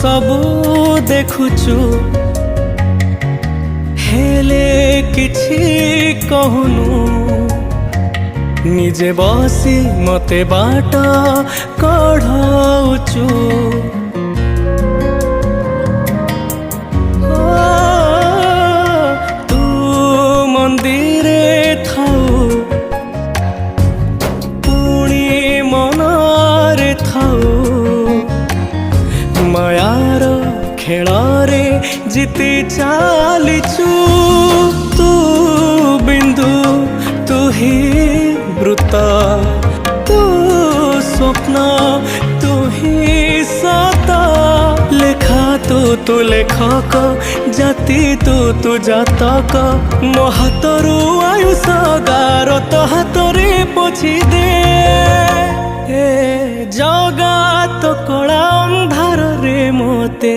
सबू देखुचु हेले किछि कहूनु निजे बसी मते बाट कढ़ाउचु तू मंदिरे थाउ पुणी मनारे थाउ मायार खेलारे जीती चालीचु तू बिंदु तू ही वृत्त तू स्वप्न तू ही सता लेखा तू लेखक जाति तू जातक मो हाथरू आयुष गार तो हाथरे पोछि दे जगा तो कला अंधार रे मोते